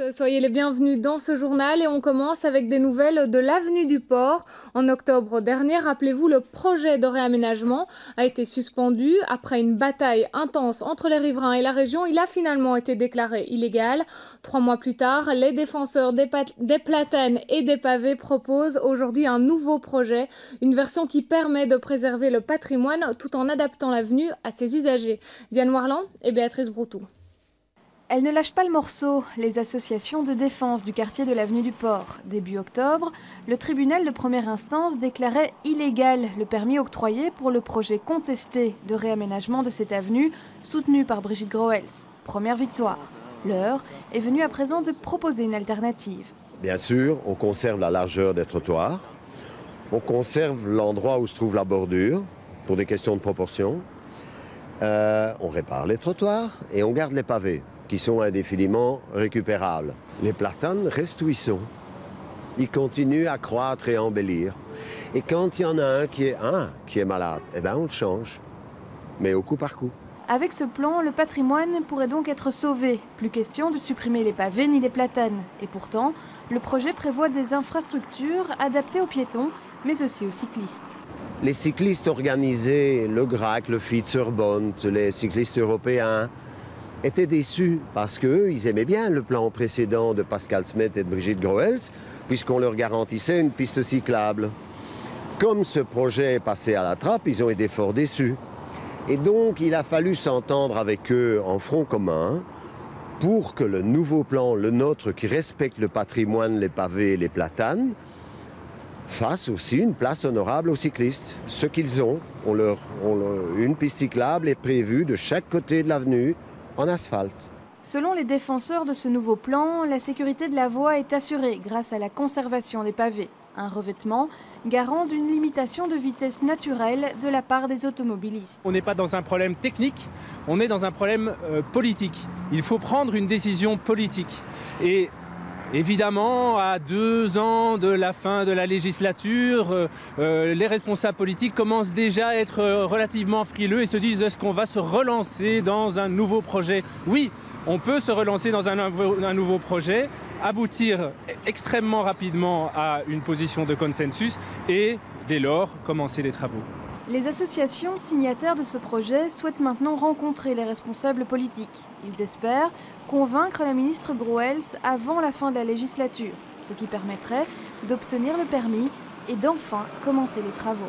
Soyez les bienvenus dans ce journal et on commence avec des nouvelles de l'avenue du Port. En octobre dernier, rappelez-vous, le projet de réaménagement a été suspendu. Après une bataille intense entre les riverains et la région, il a finalement été déclaré illégal. 3 mois plus tard, les défenseurs des platanes et des pavés proposent aujourd'hui un nouveau projet, une version qui permet de préserver le patrimoine tout en adaptant l'avenue à ses usagers. Diane Warland et Béatrice Broutou. Elles ne lâchent pas le morceau, les associations de défense du quartier de l'avenue du Port. Début octobre, le tribunal de première instance déclarait illégal le permis octroyé pour le projet contesté de réaménagement de cette avenue, soutenu par Brigitte Groels. Première victoire. L'heure est venue à présent de proposer une alternative. Bien sûr, on conserve la largeur des trottoirs, on conserve l'endroit où se trouve la bordure, pour des questions de proportion. On répare les trottoirs et on garde les pavés, qui sont indéfiniment récupérables. Les platanes restent où ils sont. Ils continuent à croître et à embellir. Et quand il y en a un qui est malade, eh ben on le change, mais au coup par coup. Avec ce plan, le patrimoine pourrait donc être sauvé. Plus question de supprimer les pavés ni les platanes. Et pourtant, le projet prévoit des infrastructures adaptées aux piétons, mais aussi aux cyclistes. Les cyclistes organisés, le GRAC, le Fietserbond, les cyclistes européens, étaient déçus parce qu'eux, ils aimaient bien le plan précédent de Pascal Smet et de Brigitte Groels, puisqu'on leur garantissait une piste cyclable. Comme ce projet est passé à la trappe, ils ont été fort déçus. Et donc, il a fallu s'entendre avec eux en front commun pour que le nouveau plan, le nôtre, qui respecte le patrimoine, les pavés et les platanes, fasse aussi une place honorable aux cyclistes. Ce qu'ils ont, une piste cyclable est prévue de chaque côté de l'avenue, en asphalte. Selon les défenseurs de ce nouveau plan, la sécurité de la voie est assurée grâce à la conservation des pavés. Un revêtement garant d'une limitation de vitesse naturelle de la part des automobilistes. On n'est pas dans un problème technique, on est dans un problème politique. Il faut prendre une décision politique. Et évidemment, à 2 ans de la fin de la législature, les responsables politiques commencent déjà à être relativement frileux et se disent: est-ce qu'on va se relancer dans un nouveau projet? Oui, on peut se relancer dans un nouveau projet, aboutir extrêmement rapidement à une position de consensus et, dès lors, commencer les travaux. Les associations signataires de ce projet souhaitent maintenant rencontrer les responsables politiques. Ils espèrent convaincre la ministre Groels avant la fin de la législature, ce qui permettrait d'obtenir le permis et d'enfin commencer les travaux.